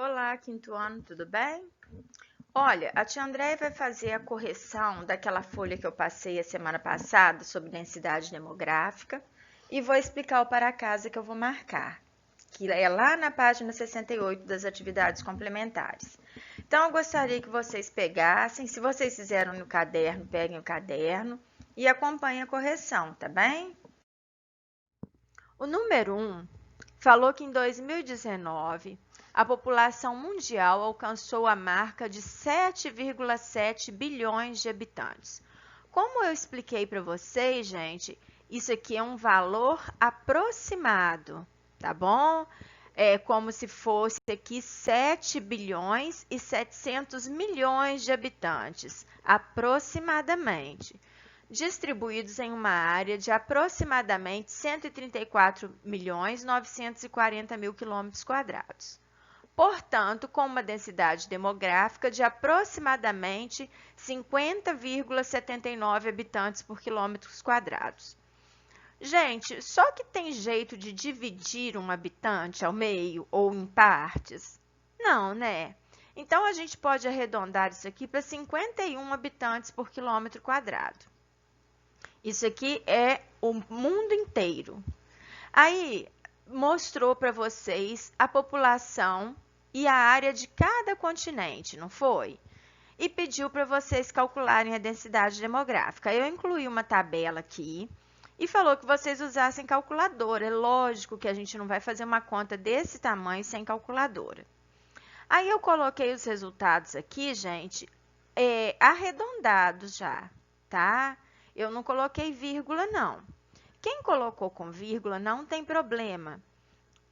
Olá, quinto ano, tudo bem? Olha, a tia Andréia vai fazer a correção daquela folha que eu passei a semana passada sobre densidade demográfica e vou explicar o para casa que eu vou marcar, que é lá na página 68 das atividades complementares. Então, eu gostaria que vocês pegassem, se vocês fizeram no caderno, peguem o caderno e acompanhem a correção, tá bem? O número 1 falou que em 2019 a população mundial alcançou a marca de 7,7 bilhões de habitantes. Como eu expliquei para vocês, gente, isso aqui é um valor aproximado, tá bom? É como se fosse aqui 7 bilhões e 700 milhões de habitantes, aproximadamente, distribuídos em uma área de aproximadamente 134.940.000 km². Portanto, com uma densidade demográfica de aproximadamente 50,79 habitantes por quilômetros quadrados. Gente, só que tem jeito de dividir um habitante ao meio ou em partes? Não, né? Então, a gente pode arredondar isso aqui para 51 habitantes por quilômetro quadrado. Isso aqui é o mundo inteiro. Aí, mostrou para vocês a população e a área de cada continente, não foi? E pediu para vocês calcularem a densidade demográfica. Eu incluí uma tabela aqui e falou que vocês usassem calculadora. É lógico que a gente não vai fazer uma conta desse tamanho sem calculadora. Aí eu coloquei os resultados aqui, gente, arredondados já, tá? Eu não coloquei vírgula, não. Quem colocou com vírgula não tem problema.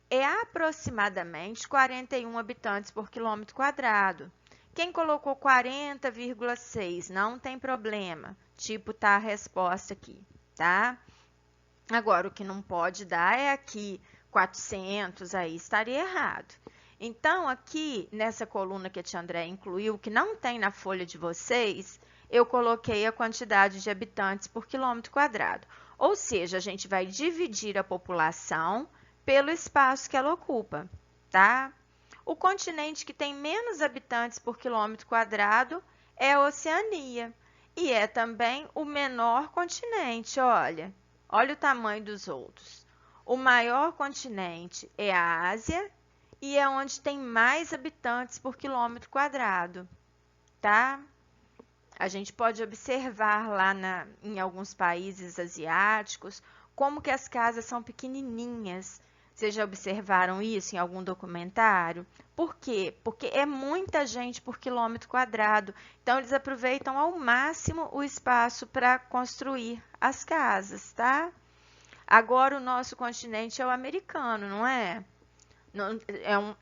É aproximadamente 41 habitantes por quilômetro quadrado. Quem colocou 40,6 não tem problema. Tipo, tá a resposta aqui, tá? Agora, o que não pode dar é aqui 400, aí estaria errado. Então, aqui nessa coluna que a tia André incluiu, que não tem na folha de vocês, eu coloquei a quantidade de habitantes por quilômetro quadrado. Ou seja, a gente vai dividir a população pelo espaço que ela ocupa, tá? O continente que tem menos habitantes por quilômetro quadrado é a Oceania. E é também o menor continente, olha. Olha o tamanho dos outros. O maior continente é a Ásia e é onde tem mais habitantes por quilômetro quadrado, tá? A gente pode observar lá em alguns países asiáticos como que as casas são pequenininhas. Vocês já observaram isso em algum documentário? Por quê? Porque é muita gente por quilômetro quadrado. Então, eles aproveitam ao máximo o espaço para construir as casas, tá? Agora, o nosso continente é o americano, não é?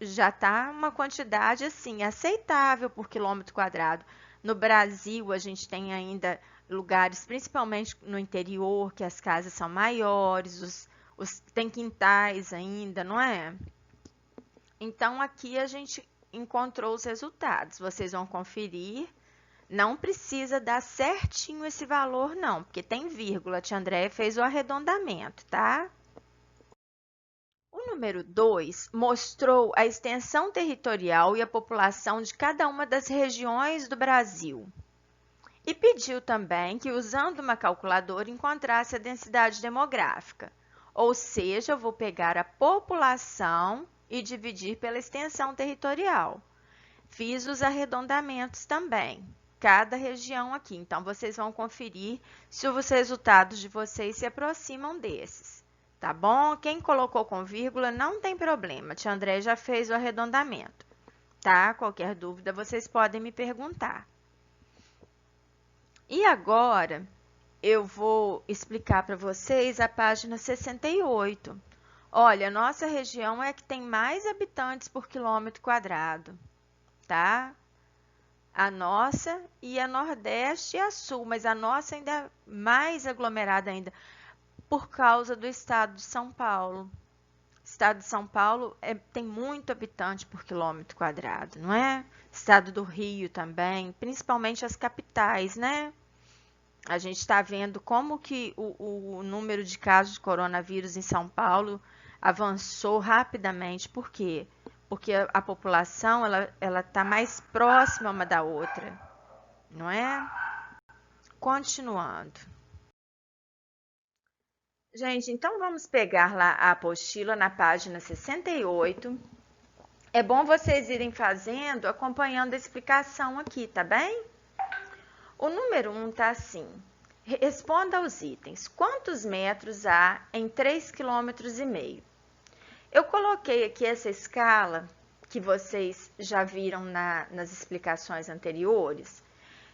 Já está uma quantidade assim aceitável por quilômetro quadrado. No Brasil, a gente tem ainda lugares, principalmente no interior, que as casas são maiores, tem quintais ainda, não é? Então, aqui a gente encontrou os resultados. Vocês vão conferir. Não precisa dar certinho esse valor, não, porque tem vírgula. A tia Andréia fez o arredondamento, tá? O número 2 mostrou a extensão territorial e a população de cada uma das regiões do Brasil. E pediu também que, usando uma calculadora, encontrasse a densidade demográfica. Ou seja, eu vou pegar a população e dividir pela extensão territorial. Fiz os arredondamentos também, cada região aqui. Então, vocês vão conferir se os resultados de vocês se aproximam desses. Tá bom? Quem colocou com vírgula não tem problema. Tia André já fez o arredondamento, tá? Qualquer dúvida, vocês podem me perguntar. E agora, eu vou explicar para vocês a página 68. Olha, a nossa região é a que tem mais habitantes por quilômetro quadrado, tá? A nossa e a Nordeste e a Sul, mas a nossa ainda é mais aglomerada ainda, por causa do estado de São Paulo. O estado de São Paulo tem muito habitante por quilômetro quadrado, não é? Estado do Rio também, principalmente as capitais, né? A gente está vendo como que o número de casos de coronavírus em São Paulo avançou rapidamente. Por quê? porque a população ela tá mais próxima uma da outra, não é? Continuando. Gente, então vamos pegar lá a apostila na página 68. É bom vocês irem fazendo, acompanhando a explicação aqui, tá bem? O número 1 tá assim. Responda aos itens. Quantos metros há em 3,5 km? Eu coloquei aqui essa escala que vocês já viram nas explicações anteriores.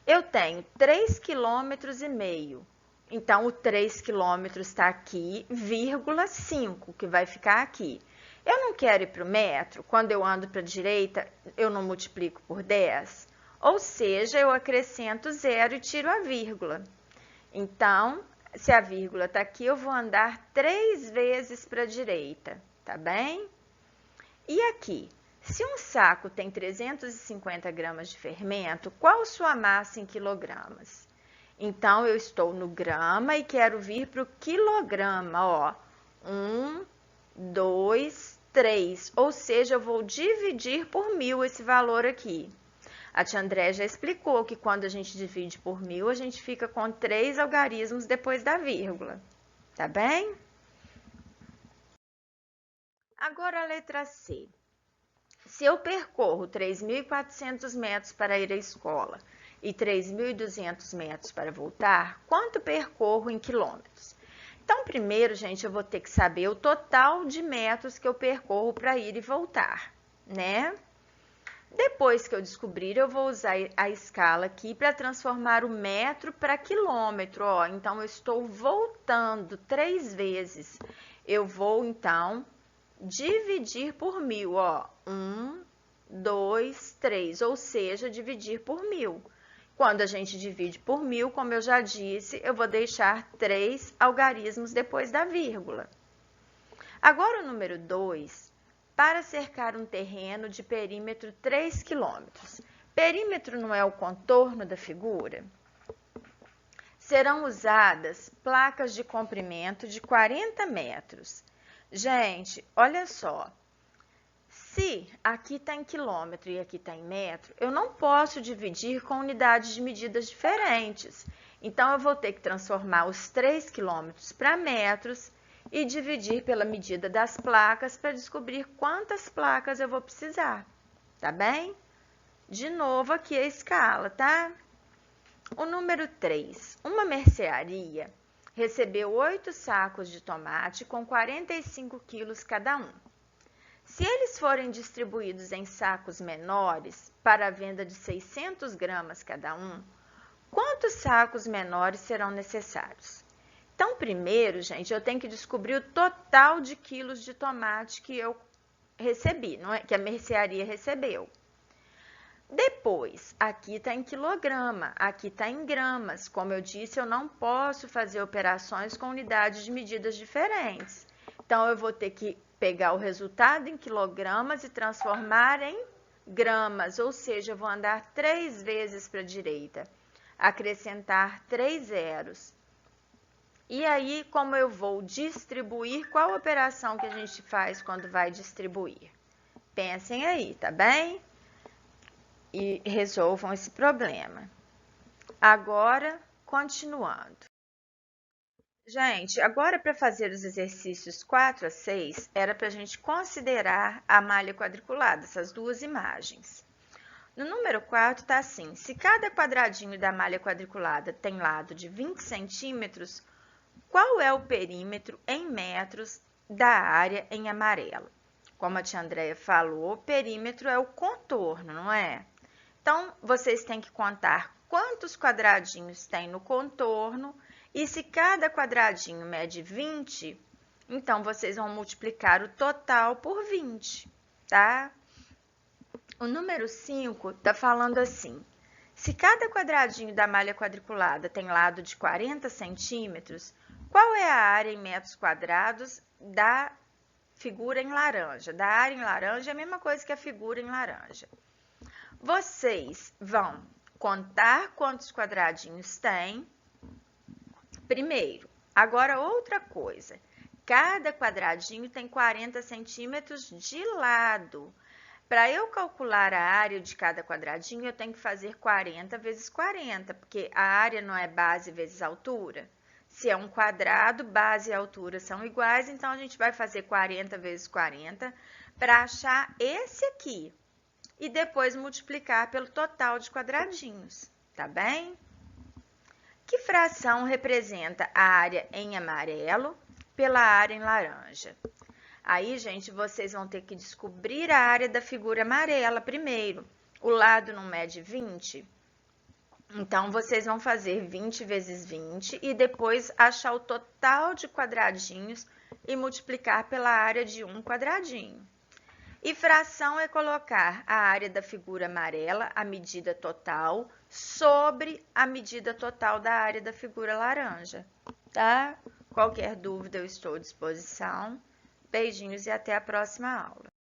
Eu tenho 3,5 km. Então, o 3 km está aqui, vírgula 5, que vai ficar aqui. Eu não quero ir para o metro, quando eu ando para a direita, eu não multiplico por 10. Ou seja, eu acrescento 0 e tiro a vírgula. Então, se a vírgula está aqui, eu vou andar 3 vezes para a direita, tá bem? E aqui, se um saco tem 350 gramas de fermento, qual sua massa em quilogramas? Então, eu estou no grama e quero vir para o quilograma, ó. 1, 2, 3, ou seja, eu vou dividir por 1000 esse valor aqui. A tia André já explicou que quando a gente divide por 1000, a gente fica com 3 algarismos depois da vírgula, tá bem? Agora a letra C. Se eu percorro 3.400 metros para ir à escola e 3.200 metros para voltar, quanto percorro em quilômetros? Então, primeiro, gente, eu vou ter que saber o total de metros que eu percorro para ir e voltar, né? Depois que eu descobrir, eu vou usar a escala aqui para transformar o metro para quilômetro, ó. Então, eu estou voltando 3 vezes. Eu vou, então, dividir por 1000, ó. 1, 2, 3, ou seja, dividir por 1000. Quando a gente divide por 1000, como eu já disse, eu vou deixar 3 algarismos depois da vírgula. Agora o número 2, para cercar um terreno de perímetro 3 km. Perímetro não é o contorno da figura? Serão usadas placas de comprimento de 40 metros. Gente, olha só. Se aqui está em quilômetro e aqui está em metro, eu não posso dividir com unidades de medidas diferentes. Então, eu vou ter que transformar os 3 quilômetros para metros e dividir pela medida das placas para descobrir quantas placas eu vou precisar, tá bem? De novo, aqui a escala, tá? O número 3. Uma mercearia recebeu 8 sacos de tomate com 45 quilos cada um. Se eles forem distribuídos em sacos menores para a venda de 600 gramas cada um, quantos sacos menores serão necessários? Então, primeiro, gente, eu tenho que descobrir o total de quilos de tomate que eu recebi, não é? Que a mercearia recebeu. Depois, aqui está em quilograma, aqui está em gramas. Como eu disse, eu não posso fazer operações com unidades de medidas diferentes. Então, eu vou ter que pegar o resultado em quilogramas e transformar em gramas, ou seja, eu vou andar 3 vezes para a direita, acrescentar 3 zeros. E aí, como eu vou distribuir, qual operação que a gente faz quando vai distribuir? Pensem aí, tá bem? E resolvam esse problema. Agora, continuando. Gente, agora para fazer os exercícios 4 a 6, era para a gente considerar a malha quadriculada, essas duas imagens. No número 4 está assim, se cada quadradinho da malha quadriculada tem lado de 20 centímetros, qual é o perímetro em metros da área em amarelo? Como a tia Andréia falou, perímetro é o contorno, não é? Então, vocês têm que contar quantos quadradinhos tem no contorno e se cada quadradinho mede 20, então vocês vão multiplicar o total por 20, tá? O número 5 está falando assim, se cada quadradinho da malha quadriculada tem lado de 40 centímetros, qual é a área em metros quadrados da figura em laranja? Da área em laranja é a mesma coisa que a figura em laranja. Vocês vão contar quantos quadradinhos tem. Primeiro, agora outra coisa. Cada quadradinho tem 40 centímetros de lado. Para eu calcular a área de cada quadradinho, eu tenho que fazer 40 vezes 40, porque a área não é base vezes altura. Se é um quadrado, base e altura são iguais, então a gente vai fazer 40 vezes 40 para achar esse aqui. E depois multiplicar pelo total de quadradinhos, tá bem? Que fração representa a área em amarelo pela área em laranja? Aí, gente, vocês vão ter que descobrir a área da figura amarela primeiro. O lado não mede 20? Então, vocês vão fazer 20 vezes 20 e depois achar o total de quadradinhos e multiplicar pela área de um quadradinho. E fração é colocar a área da figura amarela, a medida total, sobre a medida total da área da figura laranja, tá? Qualquer dúvida, eu estou à disposição. Beijinhos e até a próxima aula.